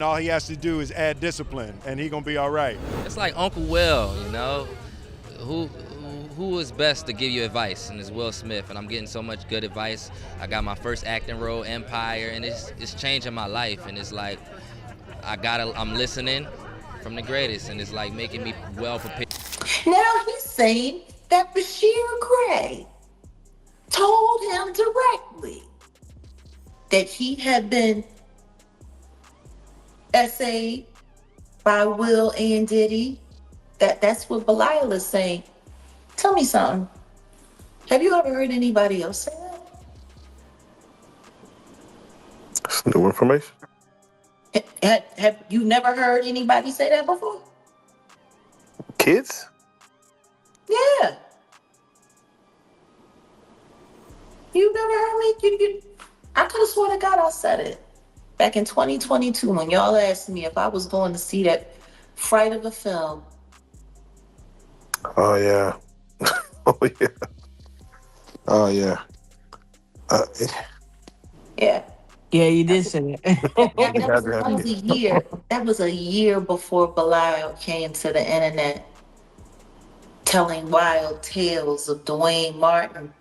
All he has to do is add discipline, and he gonna be all right. It's like Uncle Will, you know? Who who is best to give you advice? And it's Will Smith, and I'm getting so much good advice. I got my first acting role, Empire, and it's changing my life. And it's like I'm listening from the greatest, and it's like making me well prepared. Now he's saying that Bryshere Gray told him directly that he had been essayed by Will and Diddy. That's what Belial is saying. Tell me something. Have you ever heard anybody else say that? It's new information. Have you never heard anybody say that before? Kids? Yeah. You never heard me? I could have sworn to God I said it. Back in 2022 when y'all asked me if I was going to see that Fright of a film. Oh, yeah. Oh, yeah. Oh, yeah. Yeah. Yeah, you did say that. That was a year. That was a year before Belial came to the internet telling wild tales of Dwayne Martin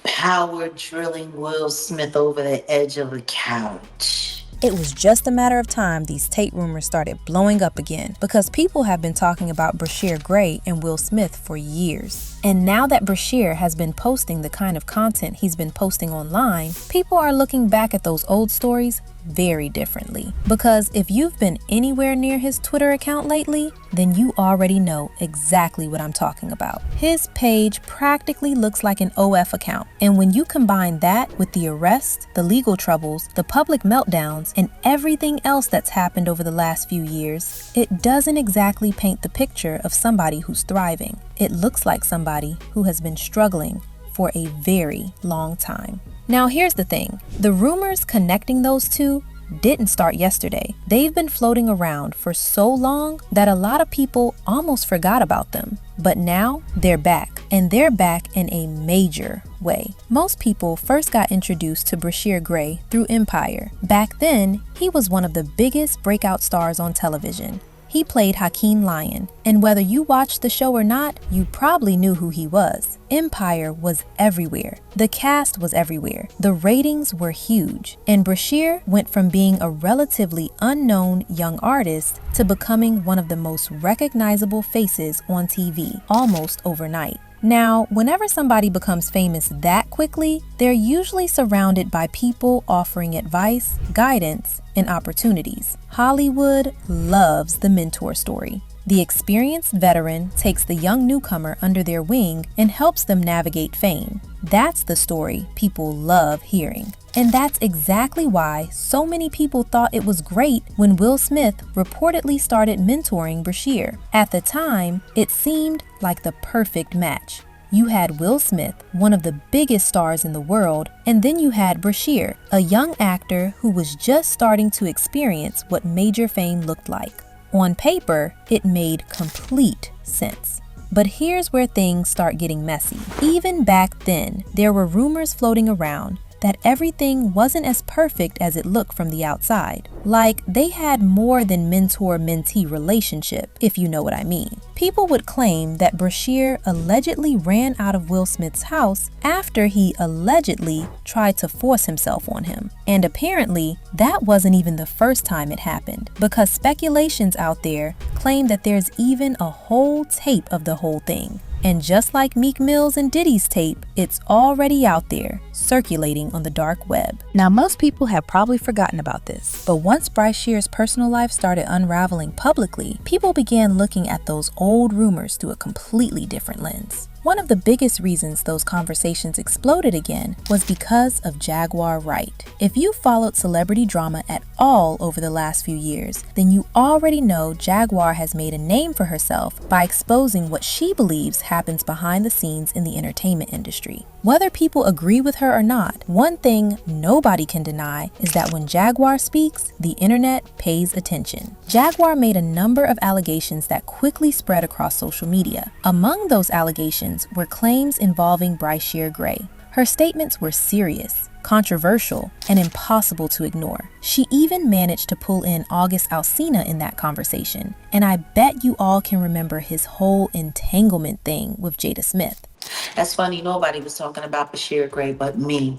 power drilling Will Smith over the edge of a couch. It was just a matter of time these tape rumors started blowing up again because people have been talking about Bryshere Gray and Will Smith for years. And now that Bryshere has been posting the kind of content he's been posting online, people are looking back at those old stories very differently. Because if you've been anywhere near his Twitter account lately, then you already know exactly what I'm talking about. His page practically looks like an OF account. And when you combine that with the arrest, the legal troubles, the public meltdowns, and everything else that's happened over the last few years, it doesn't exactly paint the picture of somebody who's thriving. It looks like somebody who has been struggling for a very long time. Now here's the thing, the rumors connecting those two didn't start yesterday. They've been floating around for so long that a lot of people almost forgot about them. But now they're back, and they're back in a major way. Most people first got introduced to Bryshere Gray through Empire. Back then, he was one of the biggest breakout stars on television. He played Hakeem Lyon, and whether you watched the show or not, you probably knew who he was. Empire was everywhere. The cast was everywhere. The ratings were huge. And Bryshere went from being a relatively unknown young artist to becoming one of the most recognizable faces on TV almost overnight. Now, whenever somebody becomes famous that quickly, they're usually surrounded by people offering advice, guidance, and opportunities. Hollywood loves the mentor story. The experienced veteran takes the young newcomer under their wing and helps them navigate fame. That's the story people love hearing. And that's exactly why so many people thought it was great when Will Smith reportedly started mentoring Bryshere. At the time, it seemed like the perfect match. You had Will Smith, one of the biggest stars in the world, and then you had Bryshere, a young actor who was just starting to experience what major fame looked like. On paper, it made complete sense. But here's where things start getting messy. Even back then, there were rumors floating around that everything wasn't as perfect as it looked from the outside. Like, they had more than mentor-mentee relationship, if you know what I mean. People would claim that Bryshere allegedly ran out of Will Smith's house after he allegedly tried to force himself on him. And apparently, that wasn't even the first time it happened, because speculations out there claim that there's even a whole tape of the whole thing. And just like Meek Mill's and Diddy's tape, it's already out there, circulating on the dark web. Now, most people have probably forgotten about this, but once Bryshere's personal life started unraveling publicly, people began looking at those old rumors through a completely different lens. One of the biggest reasons those conversations exploded again was because of Jaguar Wright. If you followed celebrity drama at all over the last few years, then you already know Jaguar has made a name for herself by exposing what she believes happens behind the scenes in the entertainment industry. Whether people agree with her or not, one thing nobody can deny is that when Jaguar speaks, the internet pays attention. Jaguar made a number of allegations that quickly spread across social media. Among those allegations were claims involving Bryshere Gray. Her statements were serious, controversial, and impossible to ignore. She even managed to pull in August Alsina in that conversation, and I bet you all can remember his whole entanglement thing with Jada Smith. That's funny, nobody was talking about Bryshere Gray but me.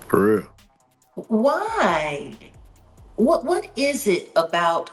For real. Why? What is it about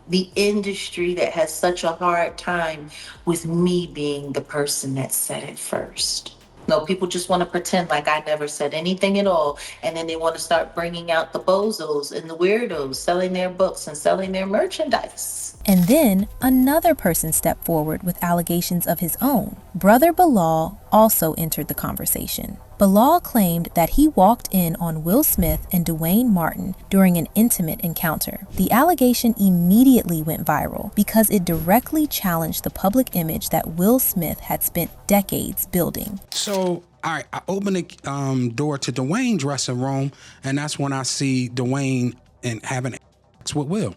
the industry that has such a hard time with me being the person that said it first? No, people just want to pretend like I never said anything at all, and then they want to start bringing out the bozos and the weirdos selling their books and selling their merchandise. And then another person stepped forward with allegations of his own. Brother Bilal also entered the conversation. Bilal claimed that he walked in on Will Smith and Dwayne Martin during an intimate encounter. The allegation immediately went viral because it directly challenged the public image that Will Smith had spent decades building. So, all right, I open the door to Dwayne's dressing room, and that's when I see Dwayne and having sex with Will.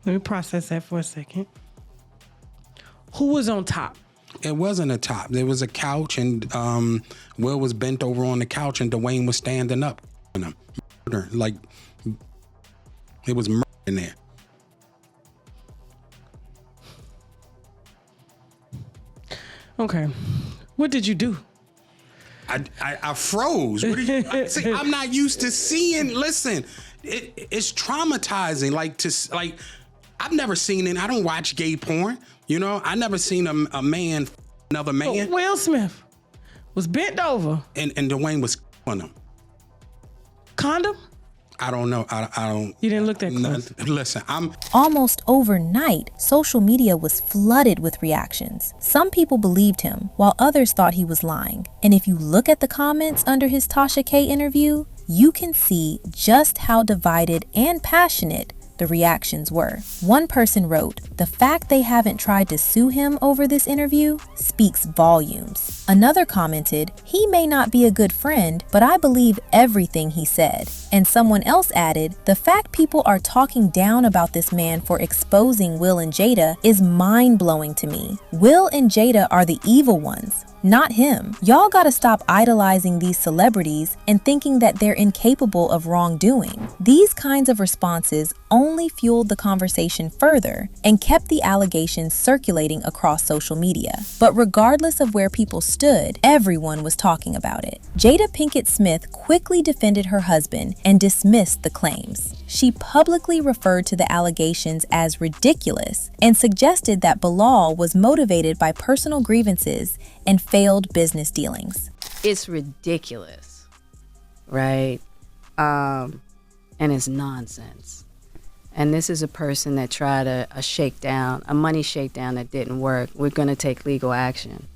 Let me process that for a second. Who was on top? It wasn't a top. There was a couch, and Will was bent over on the couch, and Dwayne was standing up. Murder, like it was murder in there. Okay. What did you do? I froze. What did you, see, I'm not used to seeing. Listen, it's traumatizing. Like I've never seen it. I don't watch gay porn. You know, I never seen a man another man. Will Smith was bent over. And Dwayne was on him. Condom? I don't know. I don't. You didn't look that close. Listen, Almost overnight, social media was flooded with reactions. Some people believed him, while others thought he was lying. And if you look at the comments under his Tasha K interview, you can see just how divided and passionate the reactions were. One person wrote, "The fact they haven't tried to sue him over this interview speaks volumes." Another commented, "He may not be a good friend, but I believe everything he said." And someone else added, "The fact people are talking down about this man for exposing Will and Jada is mind-blowing to me. Will and Jada are the evil ones, not him. Y'all gotta stop idolizing these celebrities and thinking that they're incapable of wrongdoing." These kinds of responses only fueled the conversation further and kept the allegations circulating across social media. But regardless of where people stood, everyone was talking about it. Jada Pinkett Smith quickly defended her husband and dismissed the claims. She publicly referred to the allegations as ridiculous and suggested that Bilal was motivated by personal grievances and failed business dealings. It's ridiculous, right? And it's nonsense. And this is a person that tried a money shakedown that didn't work. We're going to take legal action.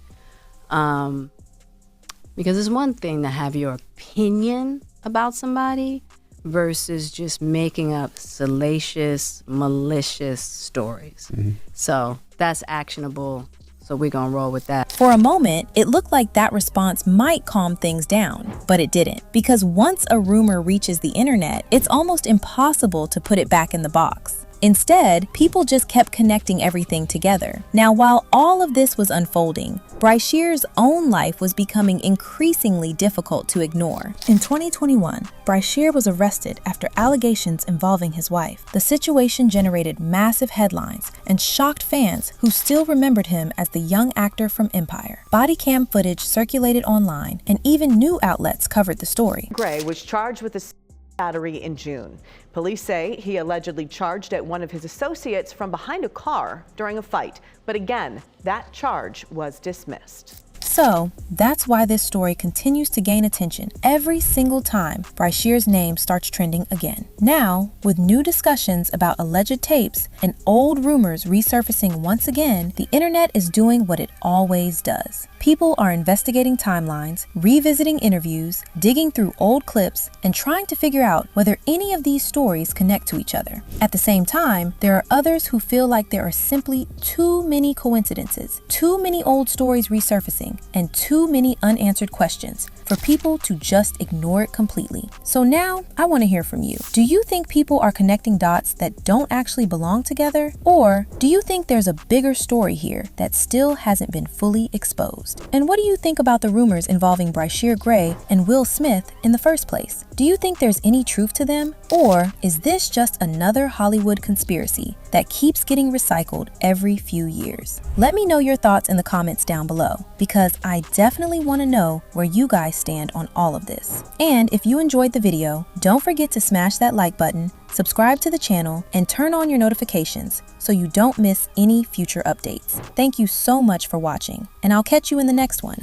Because it's one thing to have your opinion about somebody versus just making up salacious, malicious stories. Mm-hmm. So that's actionable. So we're going to roll with that. For a moment, it looked like that response might calm things down, but it didn't. Because once a rumor reaches the internet, it's almost impossible to put it back in the box. Instead, people just kept connecting everything together. Now, while all of this was unfolding, Bryshere's own life was becoming increasingly difficult to ignore. In 2021, Bryshere was arrested after allegations involving his wife. The situation generated massive headlines and shocked fans who still remembered him as the young actor from Empire. Body cam footage circulated online, and even new outlets covered the story. Gray was charged with a battery in June. Police say he allegedly charged at one of his associates from behind a car during a fight. But again, that charge was dismissed. So, that's why this story continues to gain attention every single time Bryshere's name starts trending again. Now, with new discussions about alleged tapes and old rumors resurfacing once again, the internet is doing what it always does. People are investigating timelines, revisiting interviews, digging through old clips, and trying to figure out whether any of these stories connect to each other. At the same time, there are others who feel like there are simply too many coincidences, too many old stories resurfacing, and too many unanswered questions for people to just ignore it completely. So now I want to hear from you. Do you think people are connecting dots that don't actually belong together? Or do you think there's a bigger story here that still hasn't been fully exposed? And what do you think about the rumors involving Bryshere Gray and Will Smith in the first place? Do you think there's any truth to them? Or is this just another Hollywood conspiracy that keeps getting recycled every few years? Let me know your thoughts in the comments down below, because I definitely want to know where you guys stand on all of this. And if you enjoyed the video, don't forget to smash that like button, subscribe to the channel, and turn on your notifications so you don't miss any future updates. Thank you so much for watching, and I'll catch you in the next one.